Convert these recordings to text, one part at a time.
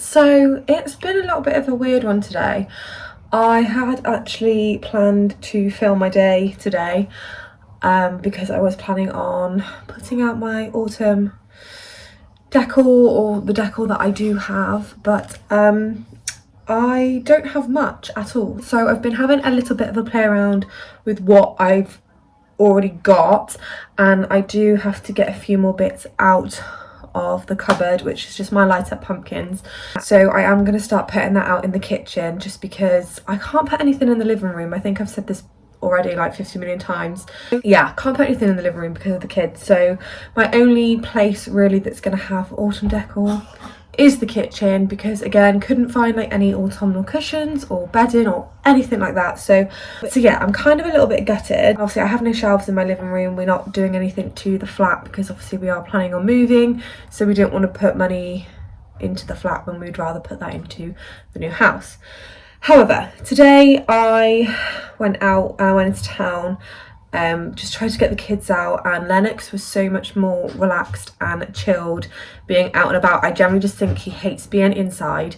So it's been a little bit of a weird one today. I had actually planned to film my day today because I was planning on putting out my autumn decor, or the decor that I do have, but I don't have much at all. So I've been having a little bit of a play around with what I've already got, and I do have to get a few more bits out of the cupboard, which is just my light up pumpkins. So I am going to start putting that out in the kitchen, just because I can't put anything in the living room. I think I've said this already like 50 million times. Yeah, can't put anything in the living room because of the kids. So my only place really that's going to have autumn decor is the kitchen, because again, couldn't find like any autumnal cushions or bedding or anything like that. So yeah, I'm kind of a little bit gutted. Obviously I have no shelves in my living room. We're not doing anything to the flat because obviously we are planning on moving, so we don't want to put money into the flat when we'd rather put that into the new house. However, today I went out and I went into town, just tried to get the kids out, and Lennox was so much more relaxed and chilled being out and about. I generally just think he hates being inside,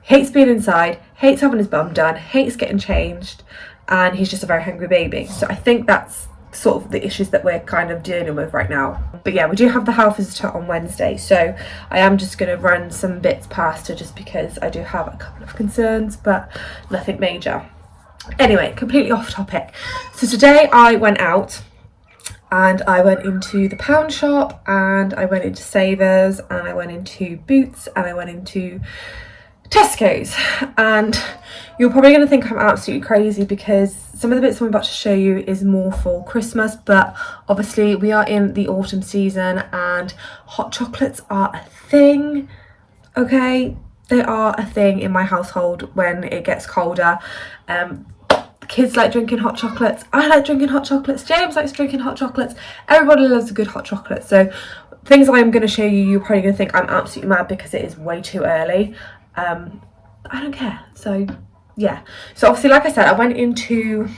hates having his bum done, hates getting changed, and he's just a very hungry baby. So I think that's sort of the issues that we're kind of dealing with right now. But yeah, we do have the house visitor on Wednesday, so I am just going to run some bits past her just because I do have a couple of concerns, but nothing major. Anyway, completely off topic. So today I went out and I went into the pound shop, and I went into Savers, and I went into Boots, and I went into Tesco's. And you're probably going to think I'm absolutely crazy because some of the bits I'm about to show you is more for Christmas, but obviously we are in the autumn season and hot chocolates are a thing. Okay, they are a thing in my household when it gets colder. Kids like drinking hot chocolates, I like drinking hot chocolates, James likes drinking hot chocolates, everybody loves a good hot chocolate. So things I'm going to show you, you're probably going to think I'm absolutely mad because it is way too early. I don't care. So yeah, so obviously like I said, I went into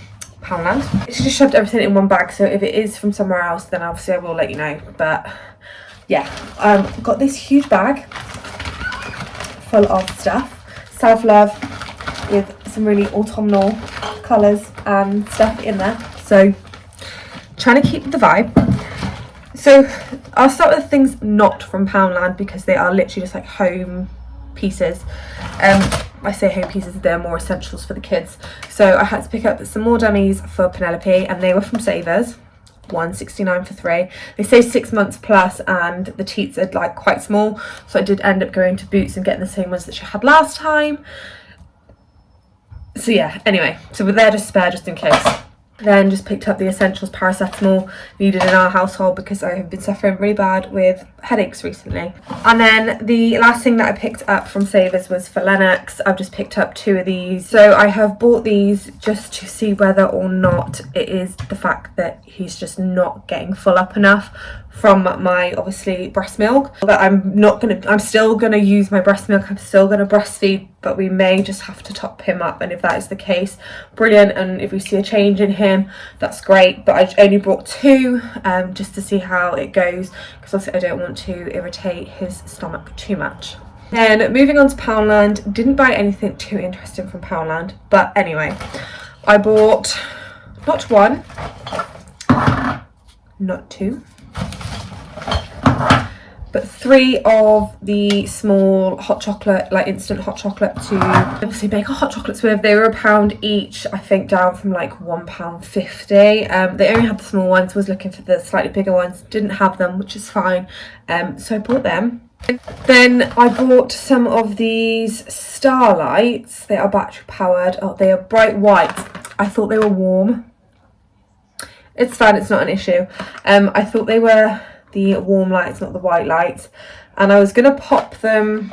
Poundland. It's just shoved everything in one bag, so if it is from somewhere else then obviously I will let you know. But yeah, got this huge bag full of stuff, self-love, with some really autumnal colours and stuff in there, so trying to keep the vibe. So I'll start with things not from Poundland because they are literally just like home pieces. I say home pieces, they're more essentials for the kids. So I had to pick up some more dummies for Penelope, and they were from Savers, £1.69 for 3. They say 6 months plus, and the teats are like quite small, so I did end up going to Boots and getting the same ones that she had last time. So yeah, anyway, so we're there just spare just in case. Then just picked up the essentials paracetamol needed in our household because I have been suffering really bad with headaches recently. And then the last thing that I picked up from Savers was for Lennox. I've just picked up 2 of these. So I have bought these just to see whether or not it is the fact that he's just not getting full up enough from my obviously breast milk. But I'm still gonna use my breast milk, I'm still gonna breastfeed, but we may just have to top him up, and if that is the case, brilliant, and if we see a change in him, that's great. But I only brought 2 just to see how it goes, because obviously I don't want to irritate his stomach too much. Then moving on to Poundland, didn't buy anything too interesting from Poundland, but anyway, I bought not 1, not 2, but 3 of the small hot chocolate, like instant hot chocolate to obviously make our hot chocolates with. They were £1 each, I think, down from like £1.50. They only had the small ones, was looking for the slightly bigger ones, didn't have them, which is fine. So I bought them. Then I bought some of these Starlights. They are battery powered. Oh, they are bright white. I thought they were warm. It's fine, it's not an issue. I thought they were the warm lights, not the white lights, and I was gonna pop them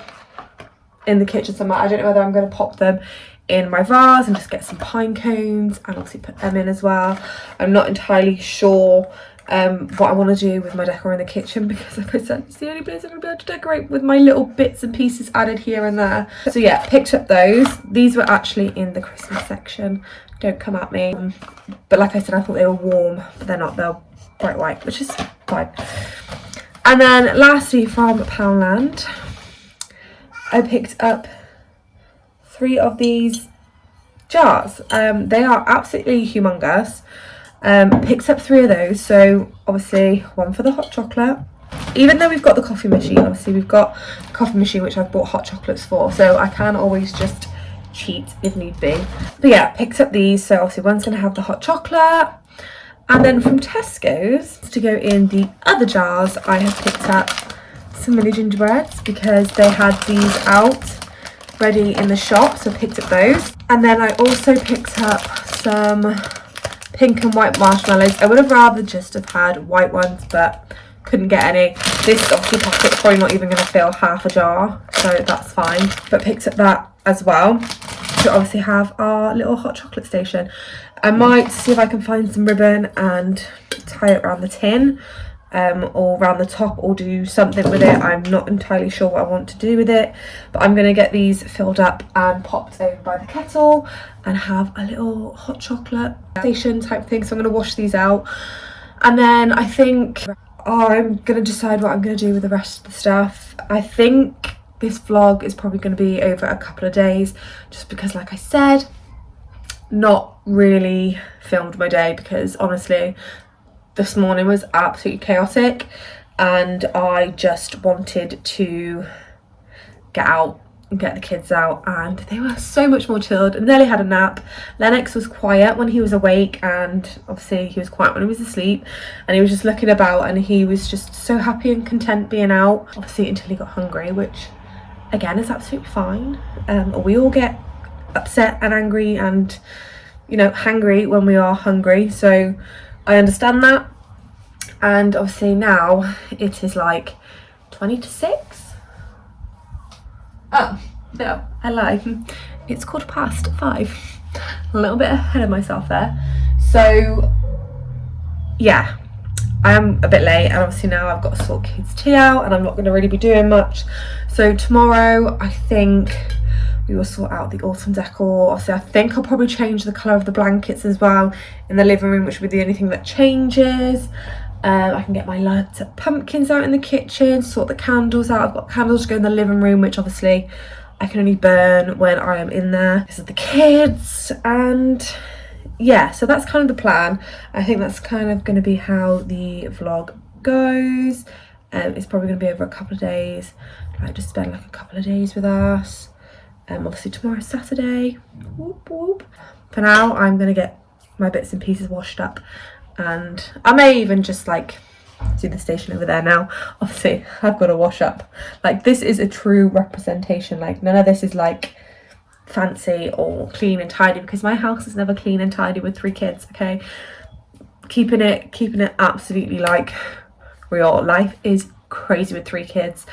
in the kitchen somewhere. I don't know whether I'm gonna pop them in my vase and just get some pine cones and obviously put them in as well. I'm not entirely sure what I want to do with my decor in the kitchen, because like I said, it's the only place I'm gonna be able to decorate with my little bits and pieces added here and there. So yeah, picked up those. These were actually in the Christmas section, don't come at me, but like I said, I thought they were warm, but they're not. They're bright white, which is fine. And then lastly from Poundland, I picked up 3 of these jars. They are absolutely humongous. Picked up 3 of those, so obviously one for the hot chocolate. Even though we've got the coffee machine, obviously we've got the coffee machine which I've bought hot chocolates for, so I can always just cheat if need be. But yeah, picked up these, so obviously one's going to have the hot chocolate. And then from Tesco's, to go in the other jars, I have picked up some mini gingerbreads because they had these out ready in the shop, so I picked up those. And then I also picked up some pink and white marshmallows. I would have rather just have had white ones, but couldn't get any. This obviously packet's probably not even going to fill half a jar, so that's fine. But picked up that as well to obviously have our little hot chocolate station. I might see if I can find some ribbon and tie it around the tin, or around the top, or do something with it. I'm not entirely sure what I want to do with it, but I'm going to get these filled up and popped over by the kettle and have a little hot chocolate station type thing. So I'm going to wash these out, and then I think I'm going to decide what I'm going to do with the rest of the stuff. I think this vlog is probably going to be over a couple of days, just because, like I said, not really filmed my day, because honestly this morning was absolutely chaotic and I just wanted to get out and get the kids out, and they were so much more chilled and nearly had a nap. Lennox was quiet when he was awake, and obviously he was quiet when he was asleep, and he was just looking about and he was just so happy and content being out, obviously until he got hungry, which again is absolutely fine. We all get upset and angry and, you know, hangry when we are hungry, so I understand that. And obviously now it is like 20 to 6. Oh no, I lied, it's 5:15. A little bit ahead of myself there. So yeah, I am a bit late, and obviously now I've got to sort kids' tea out and I'm not going to really be doing much. So tomorrow I think we will sort out the autumn decor. Obviously I think I'll probably change the colour of the blankets as well in the living room, which will be the only thing that changes. I can get my loads of pumpkins out in the kitchen, sort the candles out. I've got candles to go in the living room, which obviously I can only burn when I am in there because of the kids. And yeah, so that's kind of the plan. I think that's kind of going to be how the vlog goes. It's probably going to be over a couple of days. I just spend like a couple of days with us. Obviously tomorrow's Saturday. Whoop whoop. For now I'm going to get my bits and pieces washed up, and I may even just like do the station over there now. Obviously I've got to wash up. Like, this is a true representation. Like, none of this is like fancy or clean and tidy, because my house is never clean and tidy with 3 kids. Okay, keeping it absolutely like real. Life is crazy with 3 kids,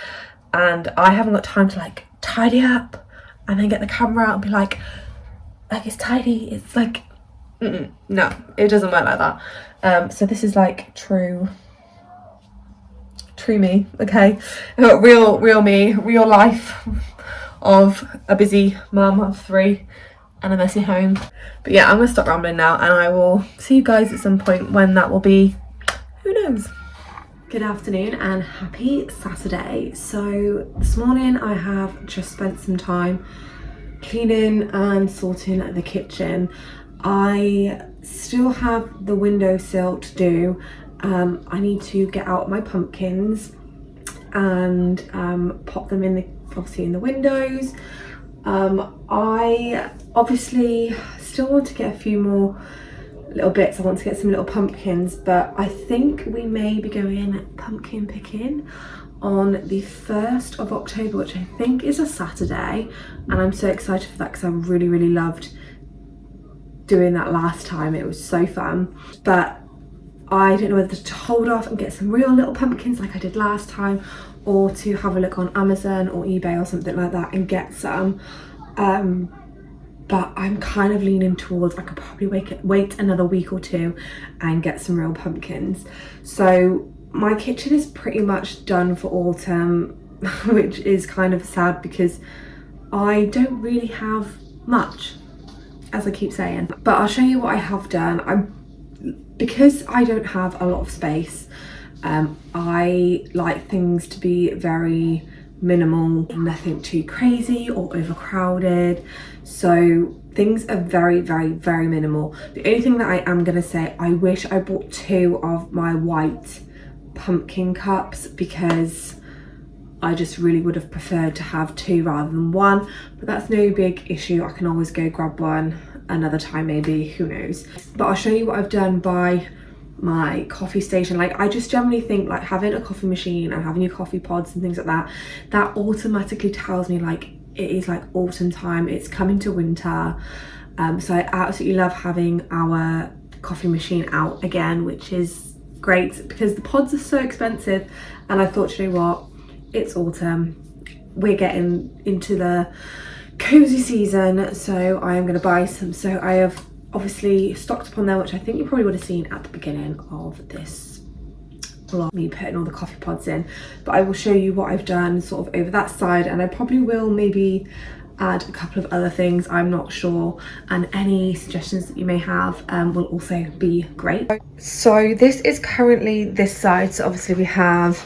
and I haven't got time to like tidy up and then get the camera out and be like it's tidy. It's like no, it doesn't work like that. So this is like true me, okay? Real me, real life of a busy mum of 3 and a messy home. But yeah, I'm gonna stop rambling now, and I will see you guys at some point. When that will be, who knows. Good afternoon and happy Saturday. So this morning I have just spent some time cleaning and sorting the kitchen. I still have the windowsill to do. I need to get out my pumpkins and pop them in obviously in the windows. I obviously still want to get a few more little bits. I want to get some little pumpkins, but I think we may be going pumpkin picking on the 1st of October, which I think is a Saturday, and I'm so excited for that because I really loved doing that last time. It was so fun, but I don't know whether to hold off and get some real little pumpkins like I did last time, or to have a look on Amazon or eBay or something like that and get some. But I'm kind of leaning towards I could probably wait another week or 2 and get some real pumpkins. So my kitchen is pretty much done for autumn, which is kind of sad because I don't really have much, as I keep saying. But I'll show you what I have done. Because I don't have a lot of space, I like things to be very minimal, nothing too crazy or overcrowded. So things are very, very, very minimal. The only thing that I am gonna say, I wish I bought 2 of my white pumpkin cups, because I just really would have preferred to have 2 rather than 1, but that's no big issue. I can always go grab one another time, maybe, who knows. But I'll show you what I've done by my coffee station. Like, I just generally think like having a coffee machine and having your coffee pods and things like that, that automatically tells me like it is like autumn time, it's coming to winter. So I absolutely love having our coffee machine out again, which is great because the pods are so expensive, and I thought, you know what, it's autumn, we're getting into the cozy season, so I am going to buy some. So I have obviously stocked up on there, which I think you probably would have seen at the beginning of this vlog, me putting all the coffee pods in, but I will show you what I've done sort of over that side, and I probably will maybe add a couple of other things, I'm not sure, and any suggestions that you may have will also be great. So this is currently this side, so obviously we have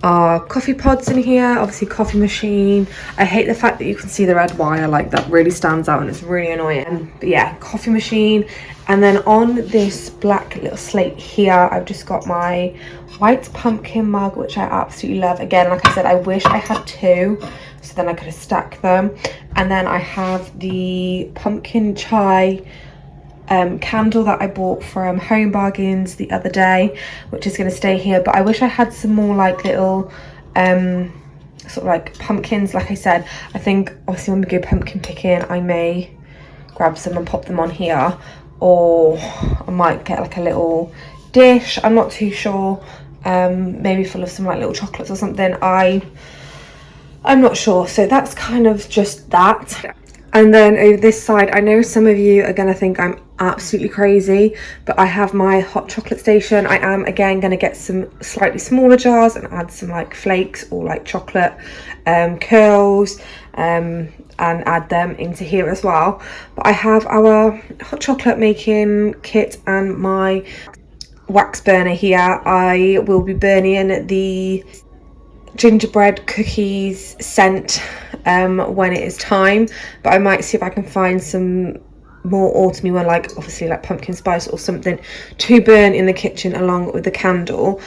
our coffee pods in here, obviously coffee machine. I hate the fact that you can see the red wire, like that really stands out and it's really annoying. But yeah, coffee machine. And then on this black little slate here, I've just got my white pumpkin mug, which I absolutely love. Again, like I said, I wish I had 2, so then I could have stacked them. And then I have the pumpkin chai candle that I bought from Home Bargains the other day, which is going to stay here. But I wish I had some more like little sort of like pumpkins. Like I said, I think obviously when we go pumpkin picking, I may grab some and pop them on here, or I might get like a little dish, I'm not too sure, maybe full of some like little chocolates or something. I'm not sure. So that's kind of just that. And then over this side, I know some of you are going to think I'm absolutely crazy, but I have my hot chocolate station. I am again going to get some slightly smaller jars and add some like flakes or like chocolate curls and add them into here as well. But I have our hot chocolate making kit and my wax burner here. I will be burning the gingerbread cookies scent when it is time, but I might see if I can find some more autumny one, like obviously like pumpkin spice or something, to burn in the kitchen along with the candle.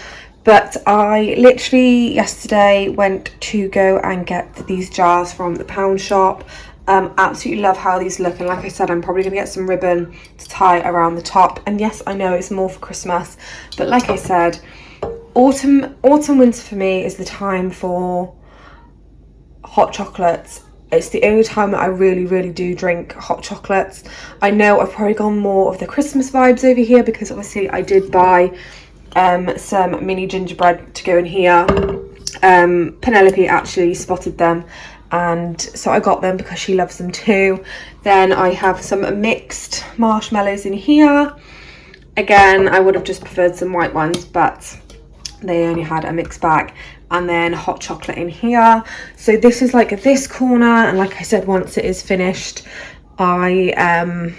But I literally yesterday went to go and get these jars from the pound shop. Absolutely love how these look, and like I said, I'm probably gonna get some ribbon to tie around the top. And yes, I know it's more for Christmas, but like I said, autumn winter for me is the time for hot chocolates. It's the only time that I really do drink hot chocolates. I know I've probably gone more of the Christmas vibes over here, because obviously I did buy some mini gingerbread to go in here. Penelope actually spotted them, and so I got them because she loves them too. Then I have some mixed marshmallows in here. Again, I would have just preferred some white ones, but they only had a mixed bag. And then hot chocolate in here. So this is like this corner, and like I said, once it is finished, I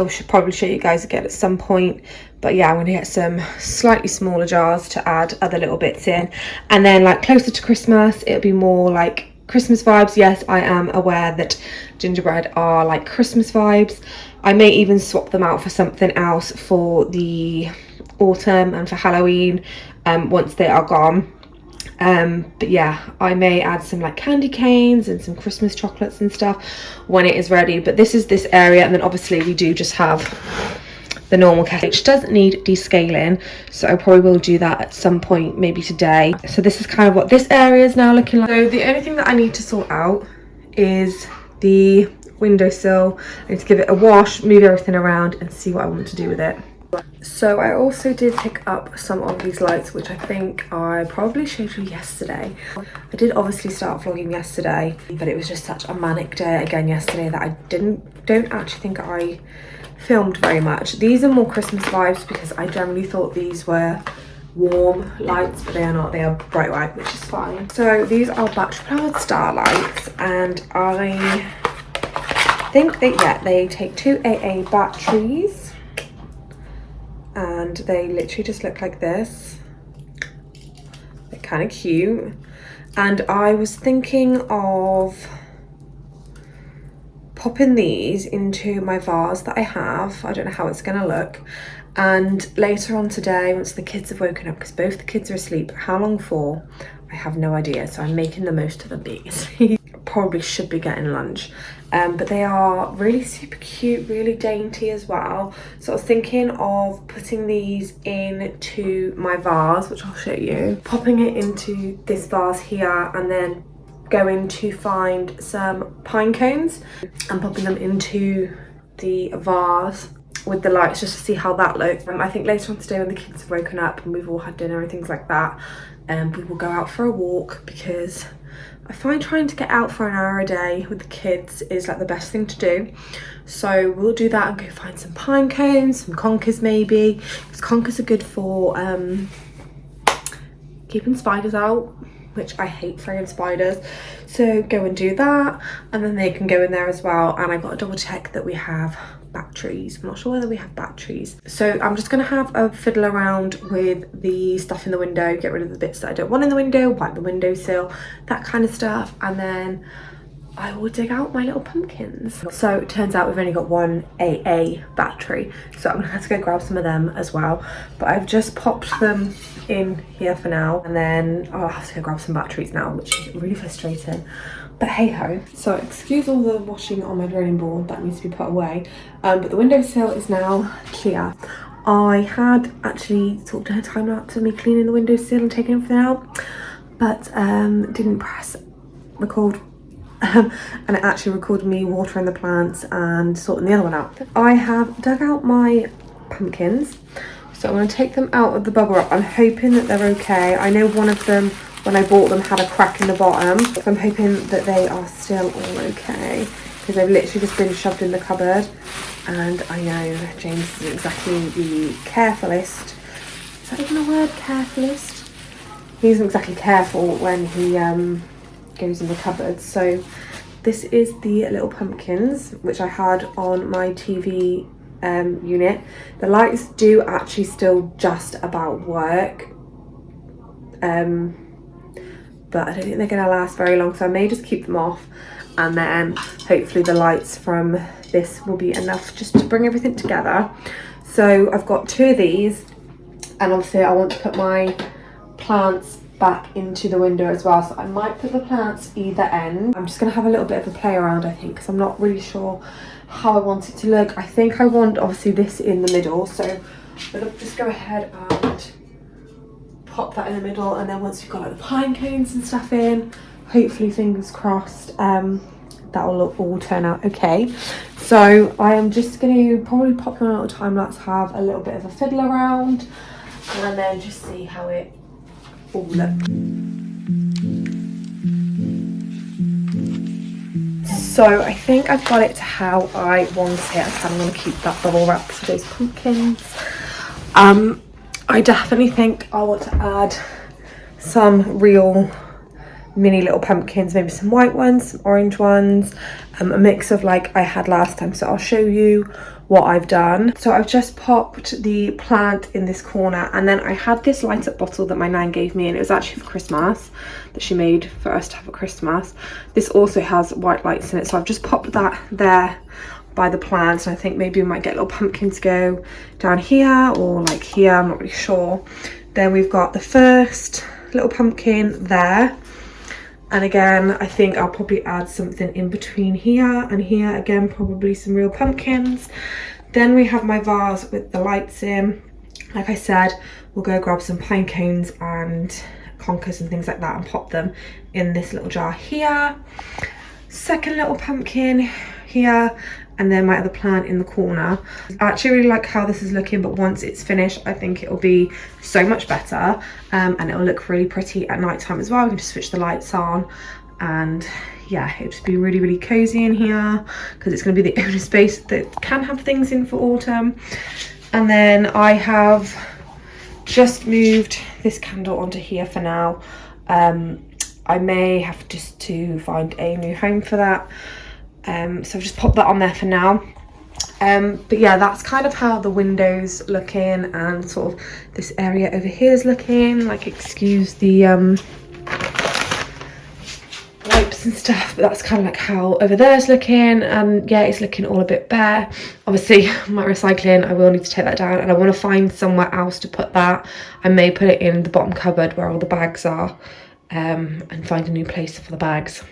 should probably show you guys again at some point. But yeah, I'm going to get some slightly smaller jars to add other little bits in. And then like closer to Christmas, it'll be more like Christmas vibes. Yes, I am aware that gingerbread are like Christmas vibes. I may even swap them out for something else for the autumn and for Halloween once they are gone. But yeah, I may add some like candy canes and some Christmas chocolates and stuff when it is ready. But this is this area, and then obviously we do just have the normal kettle, which does need descaling, so I probably will do that at some point, maybe today. So this is kind of what this area is now looking like. So the only thing that I need to sort out is the windowsill. I need to give it a wash, move everything around, and see what I want to do with it. So I also did pick up some of these lights, which I think I probably showed you yesterday. I did obviously start vlogging yesterday, but it was just such a manic day again yesterday that I don't actually think I filmed very much. These are more Christmas vibes because I generally thought these were warm lights, but they are not. They are bright white, which is fine. So these are battery powered star lights, and I think they take 2 AA batteries. And they literally just look like this. They're kind of cute. and I was thinking of popping these into my vase that I have. I don't know how it's gonna look, and later on today, once the kids have woken up, because both the kids are asleep, how long for I have no idea, so I'm making the most of them being asleep. Probably should be getting lunch, but they are really super cute, really dainty as well. So I was thinking of putting these into my vase, which I'll show you, popping it into this vase here, and then going to find some pine cones and popping them into the vase with the lights, just to see how that looks. I think later on today, when the kids have woken up and we've all had dinner and things like that, we will go out for a walk, because I find trying to get out for an hour a day with the kids is like the best thing to do. So we'll do that and go find some pine cones, some conkers maybe, because conkers are good for keeping spiders out, which I hate throwing spiders. So go and do that, and then they can go in there as well. And I've got to double check that we have batteries. I'm not sure whether we have batteries. So I'm just gonna have a fiddle around with the stuff in the window, get rid of the bits that I don't want in the window, wipe the windowsill, that kind of stuff, and then I will dig out my little pumpkins. So it turns out we've only got one AA battery, so I'm gonna have to go grab some of them as well. But I've just popped them in here for now, and then I'll have to go grab some batteries now, which is really frustrating. But hey ho. So excuse all the washing on my drilling board, that needs to be put away. But the windowsill is now clear. I had actually talked to her time lapse of me cleaning the windowsill and taking everything out, but didn't press record. And it actually recorded me watering the plants and sorting the other one out. I have dug out my pumpkins, so I'm going to take them out of the bubble wrap. I'm hoping that they're okay. I know one of them, when I bought them, had a crack in the bottom, so I'm hoping that they are still all okay, because they've literally just been shoved in the cupboard. And I know James isn't exactly the carefulest. Is that even a word, carefulest? He isn't exactly careful when he goes in the cupboard. So this is the little pumpkins, which I had on my TV unit. The lights do actually still just about work, but I don't think they're going to last very long, so I may just keep them off, and then hopefully the lights from this will be enough just to bring everything together. So I've got two of these, and obviously I want to put my plants back into the window as well, so I might put the plants either end. I'm just going to have a little bit of a play around, I think, because I'm not really sure how I want it to look. I think I want obviously this in the middle, so I'm going to just go ahead and pop that in the middle, and then once we've got like the pine cones and stuff in, hopefully, fingers crossed, that will all turn out okay. So I am just going to probably pop on a little time lapse, have a little bit of a fiddle around, and then just see how it all looks. So I think I've got it to how I want it. I'm going to keep that bubble wrap for those pumpkins. I definitely think I want to add some real mini little pumpkins, maybe some white ones, some orange ones, a mix of like I had last time. So I'll show you what I've done. So I've just popped the plant in this corner, and then I had this light up bottle that my nan gave me, and it was actually for Christmas, that she made for us to have at Christmas. This also has white lights in it, so I've just popped that there by the plants, and I think maybe we might get little pumpkins go down here or like here, I'm not really sure. Then we've got the first little pumpkin there, and again I think I'll probably add something in between here and here, again probably some real pumpkins. Then we have my vase with the lights in. Like I said, we'll go grab some pine cones and conkers and things like that and pop them in this little jar here. Second little pumpkin here, and then my other plant in the corner. I actually really like how this is looking, but once it's finished I think it'll be so much better, and it'll look really pretty at night time as well. We can just switch the lights on, and yeah, it'll just be really, really cozy in here, because it's going to be the only space that can have things in for autumn. And then I have just moved this candle onto here for now. I may have just to find a new home for that. So I've just popped that on there for now. But yeah, that's kind of how the window's looking, and sort of this area over here is looking. Like, excuse the and stuff, but that's kind of like how over there is looking. And yeah, it's looking all a bit bare. Obviously my recycling, I will need to take that down, and I want to find somewhere else to put that. I may put it in the bottom cupboard where all the bags are, and find a new place for the bags.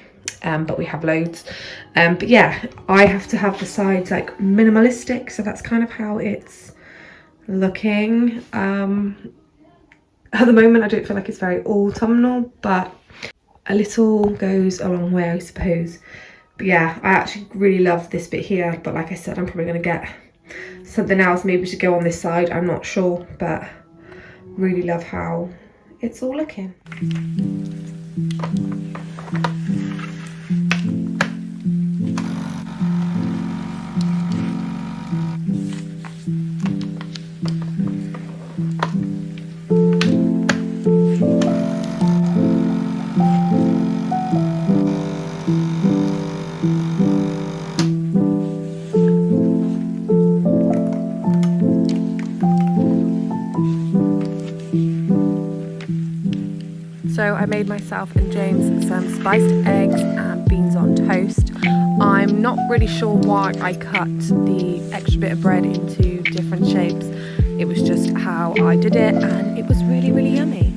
But we have loads. But yeah, I have to have the sides like minimalistic, so that's kind of how it's looking. At the moment I don't feel like it's very autumnal, but a little goes a long way, I suppose. But yeah, I actually really love this bit here, but like I said, I'm probably going to get something else maybe to go on this side, I'm not sure, but really love how it's all looking. So I made myself and James some spiced eggs and beans on toast. I'm not really sure why I cut the extra bit of bread into different shapes. It was just how I did it, and it was really, really yummy.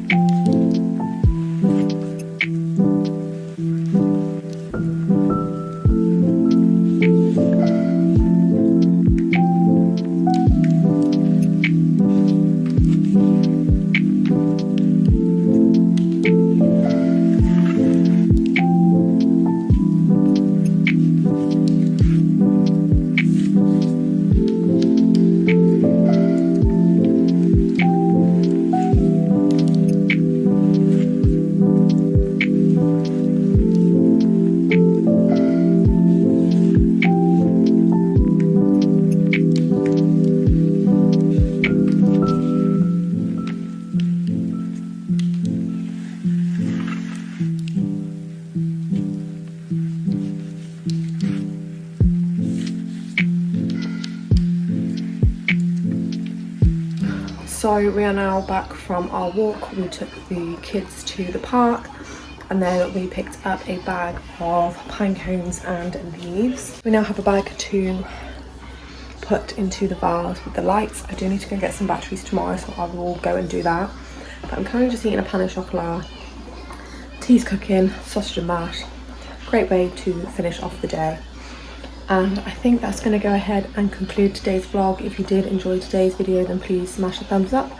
So we are now back from our walk. We took the kids to the park, and then we picked up a bag of pine cones and leaves. We now have a bag to put into the vase with the lights. I do need to go get some batteries tomorrow, so I will go and do that. But I'm kind of just eating a pain au chocolat. Tea's cooking, sausage and mash. Great way to finish off the day. And I think that's going to go ahead and conclude today's vlog. If you did enjoy today's video, then please smash the thumbs up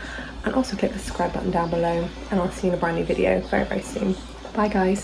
and also click the subscribe button down below, and I'll see you in a brand new video very, very soon. Bye guys.